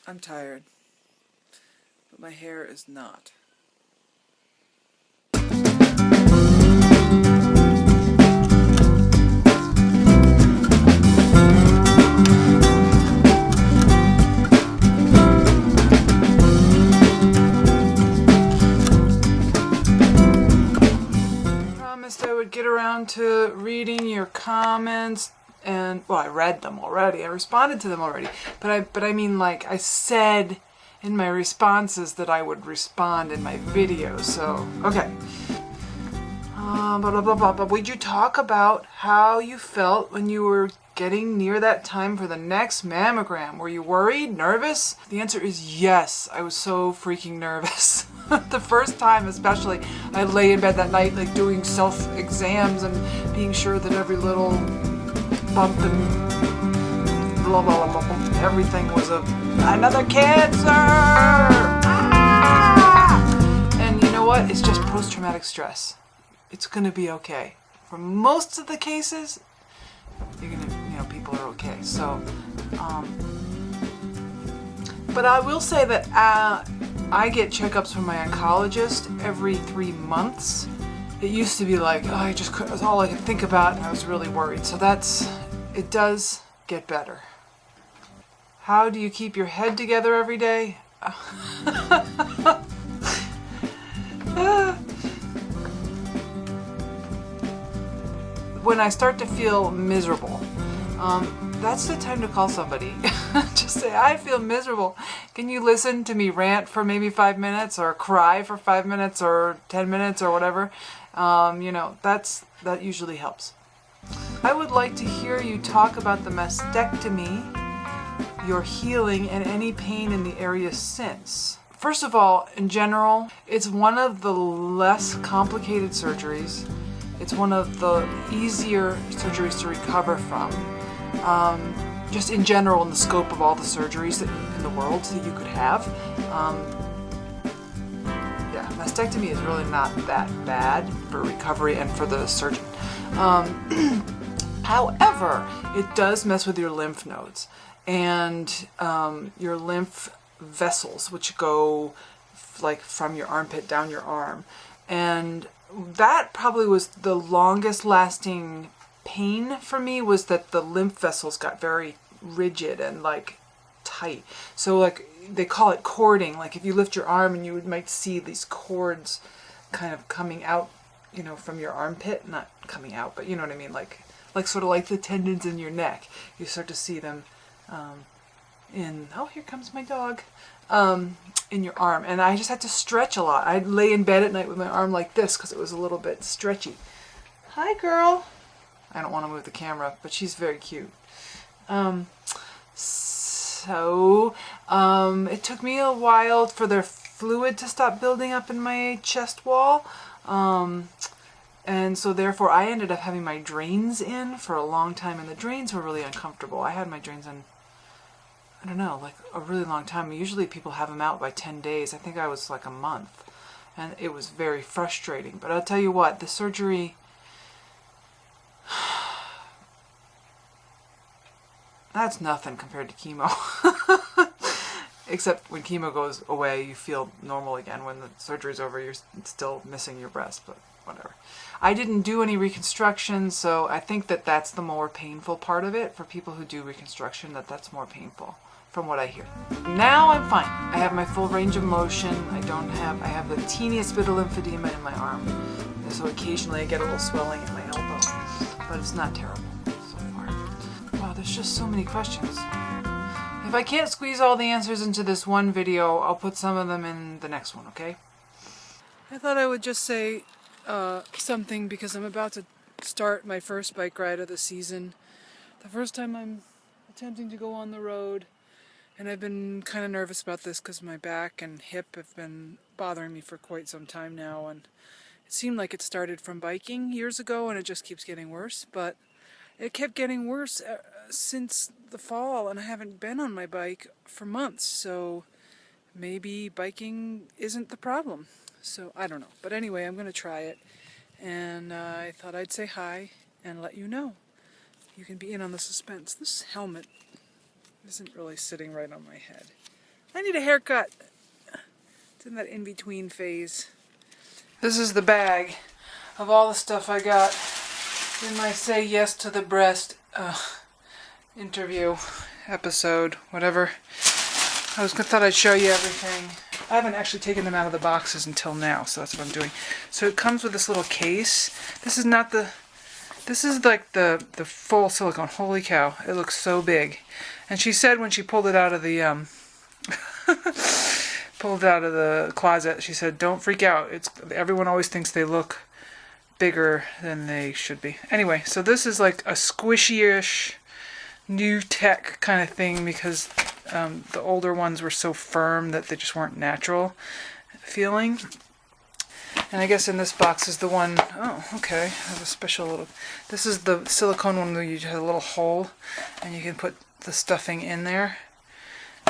I'm tired, but my hair is not. I would get around to reading your comments, and well, I read them already. I responded to them already, but I mean, like I said in my responses that I would respond in my video. So okay. Blah, blah, blah, blah, blah. Would you talk about how you felt when you were getting near that time for the next mammogram? Were you worried, nervous? The answer is yes. I was so freaking nervous. The first time especially, I lay in bed that night like doing self-exams and being sure that every little bump and blah, blah, blah, blah, blah, everything was another cancer! Ah! And you know what? It's just post-traumatic stress. It's gonna be okay. For most of the cases, you're gonna, people are okay. So, but I will say that I get checkups from my oncologist every 3 months. It used to be like, it was all I could think about, and I was really worried. So it does get better. How do you keep your head together every day? When I start to feel miserable, that's the time to call somebody. Just say, I feel miserable. Can you listen to me rant for maybe 5 minutes, or cry for 5 minutes, or 10 minutes, or whatever? That usually helps. I would like to hear you talk about the mastectomy, your healing, and any pain in the area since. First of all, in general, it's one of the less complicated surgeries. It's one of the easier surgeries to recover from. Just in general, in the scope of all the surgeries in the world that you could have. Mastectomy is really not that bad for recovery and for the surgeon. However, it does mess with your lymph nodes and your lymph vessels, which go like from your armpit down your arm. And that probably was the longest lasting pain for me, was that the lymph vessels got very rigid and like tight. So like they call it cording. Like if you lift your arm and you might see these cords kind of coming out, from your armpit. Not coming out, but you know what I mean? Like sort of like the tendons in your neck. You start to see them here comes my dog. In your arm, and I just had to stretch a lot. I'd lay in bed at night with my arm like this because it was a little bit stretchy. Hi, girl. I don't want to move the camera, but she's very cute. It took me a while for the fluid to stop building up in my chest wall, and so therefore I ended up having my drains in for a long time, and the drains were really uncomfortable. I had my drains in, I don't know, like a really long time. Usually people have them out by 10 days. I think I was like a month. And it was very frustrating. But I'll tell you what, the surgery, that's nothing compared to chemo. Except when chemo goes away, you feel normal again. When the surgery's over, you're still missing your breast, but whatever. I didn't do any reconstruction, so I think that that's the more painful part of it. For people who do reconstruction, that's more painful, from what I hear. Now I'm fine. I have my full range of motion. I have the teeniest bit of lymphedema in my arm. And so occasionally I get a little swelling in my elbow, but it's not terrible so far. Wow, there's just so many questions. If I can't squeeze all the answers into this one video, I'll put some of them in the next one, okay? I thought I would just say something because I'm about to start my first bike ride of the season. The first time I'm attempting to go on the road, and I've been kind of nervous about this because my back and hip have been bothering me for quite some time now, and it seemed like it started from biking years ago and it just keeps getting worse, but it kept getting worse since the fall, and I haven't been on my bike for months, so maybe biking isn't the problem. So I don't know, but anyway, I'm going to try it, and I thought I'd say hi and let you know. You can be in on the suspense. This helmet isn't really sitting right on my head. I need a haircut. It's in that in-between phase. This is the bag of all the stuff I got in my Say Yes to the Breast interview episode, whatever. I thought I'd show you everything. I haven't actually taken them out of the boxes until now, so that's what I'm doing. So it comes with this little case. This is like the full silicone. Holy cow, it looks so big. And she said when she pulled it out of the closet, she said, "Don't freak out. Everyone always thinks they look bigger than they should be." Anyway, so this is like a squishy-ish new tech kind of thing because the older ones were so firm that they just weren't natural feeling. And I guess in this box is the one, oh, okay, I have a special little, this is the silicone one where you have a little hole and you can put the stuffing in there.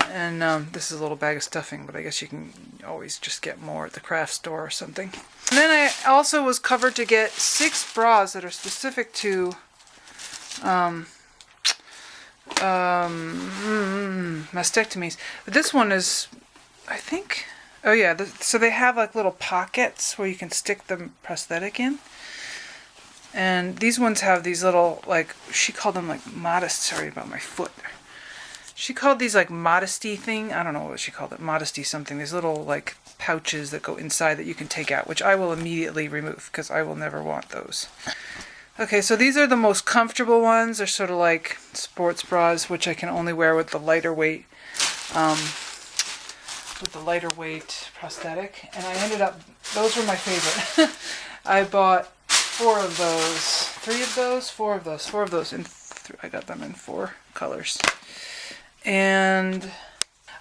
And this is a little bag of stuffing, but I guess you can always just get more at the craft store or something. And then I also was covered to get 6 bras that are specific to mastectomies. But this one is, I think, oh yeah, so they have like little pockets where you can stick the prosthetic in. And these ones have these little, like, she called them like sorry about my foot. She called these like modesty thing. I don't know what she called it. Modesty something. These little like pouches that go inside that you can take out, which I will immediately remove because I will never want those. Okay, so these are the most comfortable ones. They're sort of like sports bras, which I can only wear with the lighter weight prosthetic. And I ended up, those were my favorite. I bought 4 of those, 3 of those, 4 of those, and I got them in 4 colors. And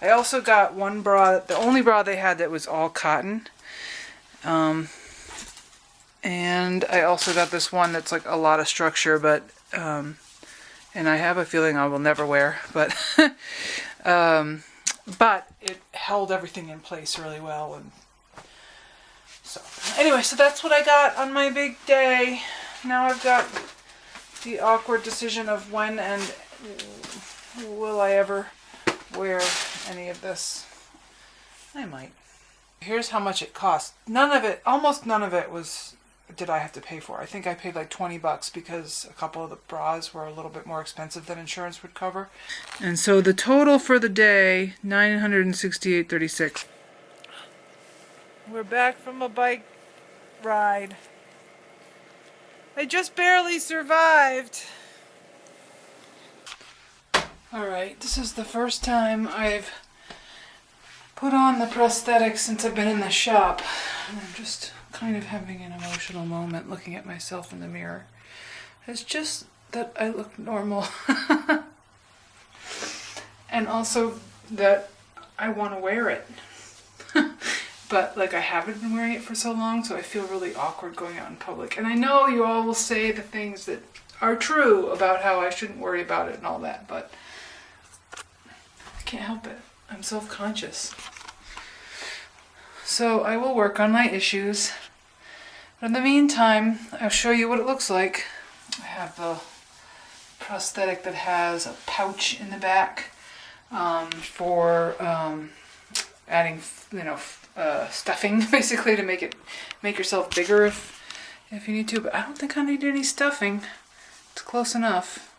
I also got one bra, the only bra they had that was all cotton. And I also got this one that's like a lot of structure, but, and I have a feeling I will never wear, but, but it held everything in place really well. And so, anyway, so that's what I got on my big day. Now I've got the awkward decision of when and will I ever wear any of this? I might. Here's how much it cost. Almost none of it did I have to pay for. I think I paid like $20 because a couple of the bras were a little bit more expensive than insurance would cover. And so the total for the day, $968.36. We're back from a bike ride. I just barely survived. Alright, this is the first time I've put on the prosthetic since I've been in the shop. And I'm just kind of having an emotional moment looking at myself in the mirror. It's just that I look normal. And also that I want to wear it. But like I haven't been wearing it for so long, so I feel really awkward going out in public. And I know you all will say the things that are true about how I shouldn't worry about it and all that, but I can't help it. I'm self-conscious. So I will work on my issues. But in the meantime, I'll show you what it looks like. I have the prosthetic that has a pouch in the back for adding, stuffing, basically, to make yourself bigger if you need to. But I don't think I need any stuffing. It's close enough.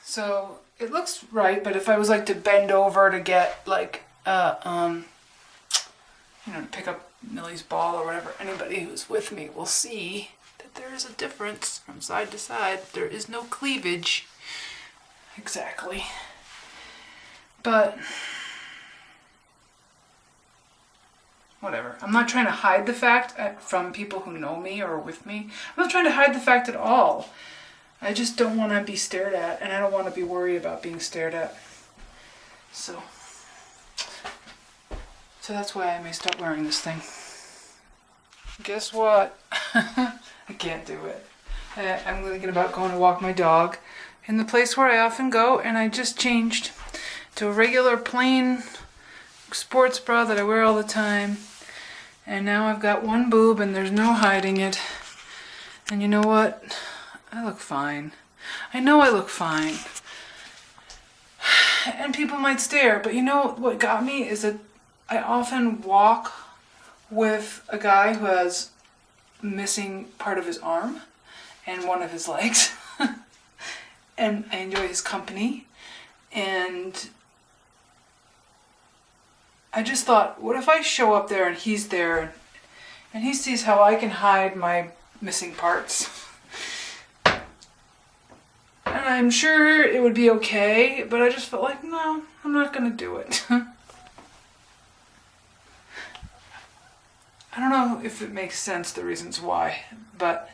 So it looks right, but if I was like to bend over to get like to pick up Millie's ball or whatever, anybody who's with me will see that there is a difference from side to side. There is no cleavage. Exactly. But whatever. I'm not trying to hide the fact from people who know me or with me. I'm not trying to hide the fact at all. I just don't want to be stared at, and I don't want to be worried about being stared at. So that's why I may stop wearing this thing. Guess what? I can't do it. I'm thinking about going to walk my dog in the place where I often go, and I just changed to a regular plain sports bra that I wear all the time. And now I've got one boob and there's no hiding it. And you know what? I look fine. I know I look fine. and people might stare, but you know what got me is that I often walk with a guy who has missing part of his arm and one of his legs, and I enjoy his company, and I just thought, what if I show up there and he's there, and he sees how I can hide my missing parts? And I'm sure it would be okay, but I just felt like, no, I'm not going to do it. I don't know if it makes sense, the reasons why, but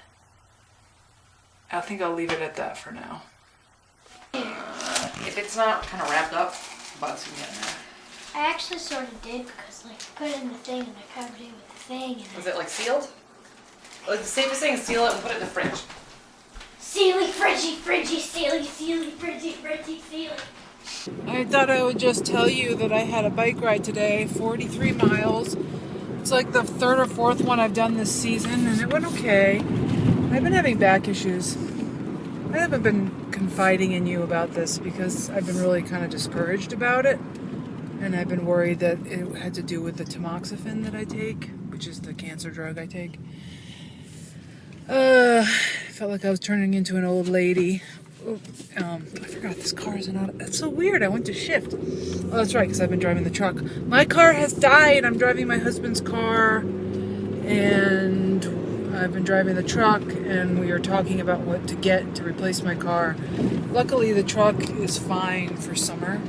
I think I'll leave it at that for now. If it's not kind of wrapped up, bugs can get in there. I actually sort of did because, like, I put it in the thing and I covered it with the thing. And Was it like sealed? Like, the safest thing is seal it and put it in the fridge. Sealy, fridgy, sealy, fridgy. I thought I would just tell you that I had a bike ride today, 43 miles. It's like the third or fourth one I've done this season, and it went okay. I've been having back issues. I haven't been confiding in you about this because I've been really kind of discouraged about it. And I've been worried that it had to do with the tamoxifen that I take, which is the cancer drug I take. I felt like I was turning into an old lady. I forgot this car is not. That's so weird. I went to shift. Oh, that's right, because I've been driving the truck. My car has died. I'm driving my husband's car, and I've been driving the truck, and we are talking about what to get to replace my car. Luckily, the truck is fine for summer.